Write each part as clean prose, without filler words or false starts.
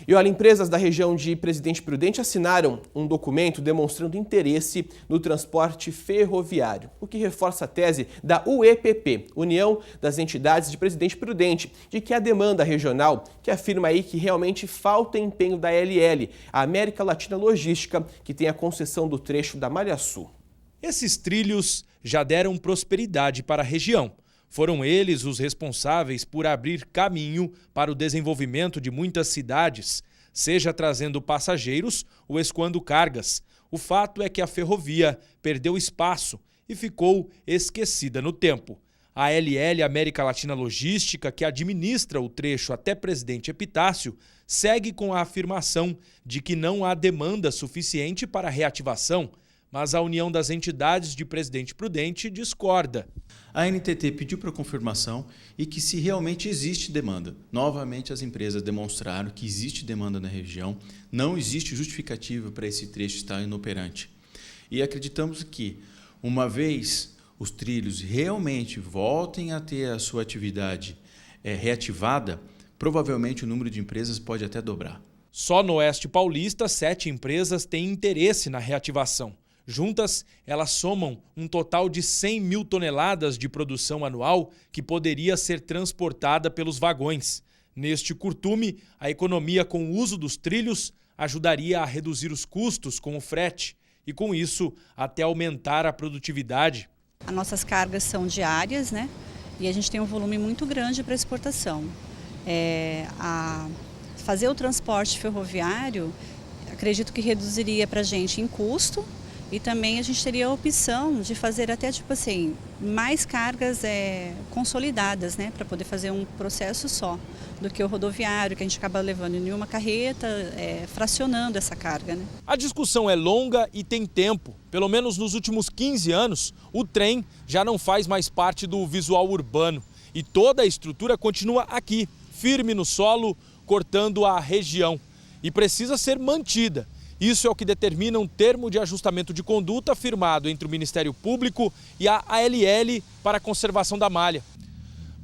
E olha, empresas da região de Presidente Prudente assinaram um documento demonstrando interesse no transporte ferroviário, o que reforça a tese da UEPP, União das Entidades de Presidente Prudente, de que a demanda regional, que afirma aí que realmente falta empenho da ALL, a América Latina Logística, que tem a concessão do trecho da Malha Sul. Esses trilhos já deram prosperidade para a região. Foram eles os responsáveis por abrir caminho para o desenvolvimento de muitas cidades, seja trazendo passageiros ou escoando cargas. O fato é que a ferrovia perdeu espaço e ficou esquecida no tempo. A ALL América Latina Logística, que administra o trecho até Presidente Epitácio, segue com a afirmação de que não há demanda suficiente para a reativação, mas a União das Entidades de Presidente Prudente discorda. A NTT pediu para confirmação e que se realmente existe demanda. Novamente as empresas demonstraram que existe demanda na região, não existe justificativa para esse trecho estar inoperante. E acreditamos que, uma vez os trilhos realmente voltem a ter a sua atividade reativada, provavelmente o número de empresas pode até dobrar. Só no Oeste Paulista, 7 empresas têm interesse na reativação. Juntas, elas somam um total de 100 mil toneladas de produção anual que poderia ser transportada pelos vagões. Neste curtume, a economia com o uso dos trilhos ajudaria a reduzir os custos com o frete e, com isso, até aumentar a produtividade. As nossas cargas são diárias, né? E a gente tem um volume muito grande para exportação. Fazer o transporte ferroviário, acredito que reduziria para a gente em custo. E também a gente teria a opção de fazer até mais cargas consolidadas, né, para poder fazer um processo só, do que o rodoviário, que a gente acaba levando em uma carreta, fracionando essa carga, né? A discussão é longa e tem tempo. Pelo menos nos últimos 15 anos, o trem já não faz mais parte do visual urbano. E toda a estrutura continua aqui, firme no solo, cortando a região. E precisa ser mantida. Isso é o que determina um termo de ajustamento de conduta firmado entre o Ministério Público e a ALL para a conservação da malha.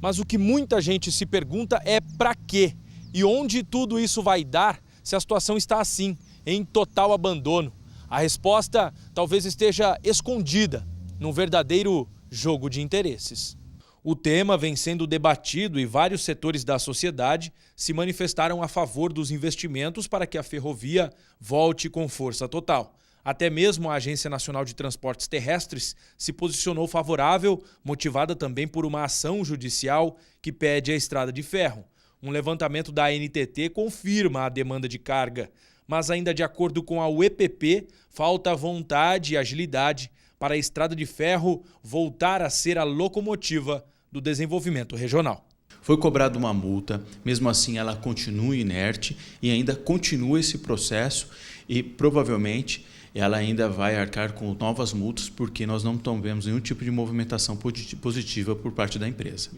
Mas o que muita gente se pergunta é para quê? E onde tudo isso vai dar se a situação está assim, em total abandono? A resposta talvez esteja escondida num verdadeiro jogo de interesses. O tema vem sendo debatido e vários setores da sociedade se manifestaram a favor dos investimentos para que a ferrovia volte com força total. Até mesmo a Agência Nacional de Transportes Terrestres se posicionou favorável, motivada também por uma ação judicial que pede a estrada de ferro. Um levantamento da ANTT confirma a demanda de carga, mas ainda de acordo com a UEPP, falta vontade e agilidade para a estrada de ferro voltar a ser a locomotiva do desenvolvimento regional. Foi cobrada uma multa, mesmo assim ela continua inerte e ainda continua esse processo e provavelmente ela ainda vai arcar com novas multas porque nós não vemos nenhum tipo de movimentação positiva por parte da empresa.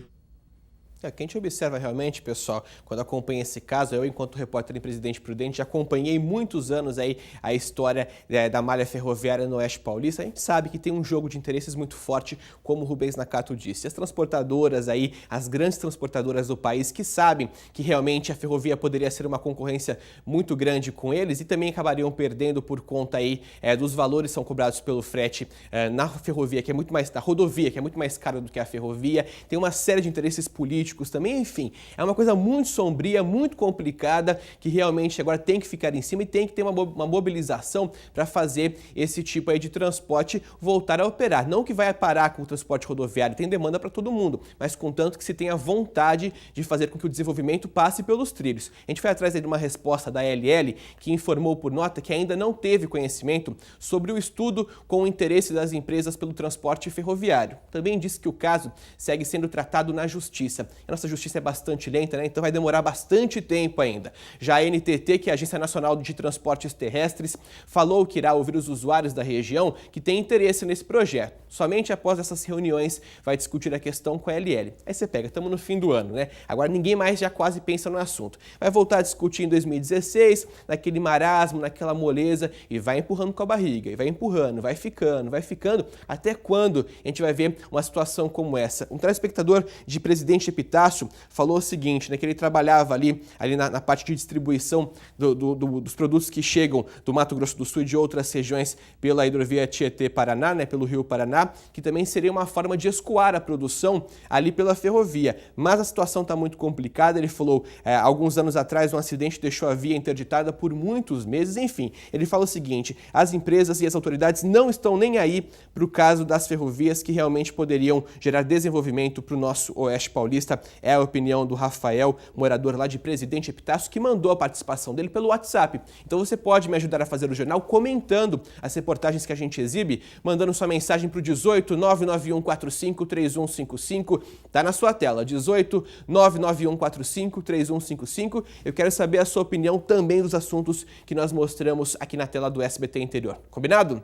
O que a gente observa realmente, pessoal, quando acompanha esse caso, eu, enquanto repórter em Presidente Prudente, já acompanhei muitos anos aí a história da malha ferroviária no Oeste Paulista. A gente sabe que tem um jogo de interesses muito forte, como o Rubens Nakato disse. As transportadoras aí, as grandes transportadoras do país, que sabem que realmente a ferrovia poderia ser uma concorrência muito grande com eles e também acabariam perdendo por conta aí dos valores que são cobrados pelo frete na ferrovia, que é muito mais, na rodovia, que é muito mais caro do que a ferrovia. Tem uma série de interesses políticos também, enfim, é uma coisa muito sombria, muito complicada, que realmente agora tem que ficar em cima e tem que ter uma mobilização para fazer esse tipo aí de transporte voltar a operar. Não que vai parar com o transporte rodoviário, tem demanda para todo mundo, mas contanto que se tenha vontade de fazer com que o desenvolvimento passe pelos trilhos. A gente foi atrás de uma resposta da ALL, que informou por nota que ainda não teve conhecimento sobre o estudo com o interesse das empresas pelo transporte ferroviário. Também disse que o caso segue sendo tratado na Justiça. A nossa justiça é bastante lenta, né? Então vai demorar bastante tempo ainda. Já a ANTT, que é a Agência Nacional de Transportes Terrestres, falou que irá ouvir os usuários da região que têm interesse nesse projeto. Somente após essas reuniões vai discutir a questão com a ALL. Aí você pega, estamos no fim do ano, né? Agora ninguém mais já quase pensa no assunto. Vai voltar a discutir em 2016, naquele marasmo, naquela moleza, e vai empurrando com a barriga, e vai empurrando, vai ficando, até quando a gente vai ver uma situação como essa? Um telespectador de Presidente Epitácio Epitácio falou o seguinte, né, que ele trabalhava ali na parte de distribuição dos produtos que chegam do Mato Grosso do Sul e de outras regiões pela hidrovia Tietê-Paraná, né, pelo Rio Paraná, que também seria uma forma de escoar a produção ali pela ferrovia. Mas a situação está muito complicada, ele falou, alguns anos atrás um acidente deixou a via interditada por muitos meses, enfim. Ele fala o seguinte, as empresas e as autoridades não estão nem aí para o caso das ferrovias que realmente poderiam gerar desenvolvimento para o nosso Oeste Paulista. É a opinião do Rafael, morador lá de Presidente Epitácio, que mandou a participação dele pelo WhatsApp. Então você pode me ajudar a fazer o jornal comentando as reportagens que a gente exibe, mandando sua mensagem para o 18 991 45 3155. Tá na sua tela, 18 991 45 3155. Eu quero saber a sua opinião também dos assuntos que nós mostramos aqui na tela do SBT Interior. Combinado?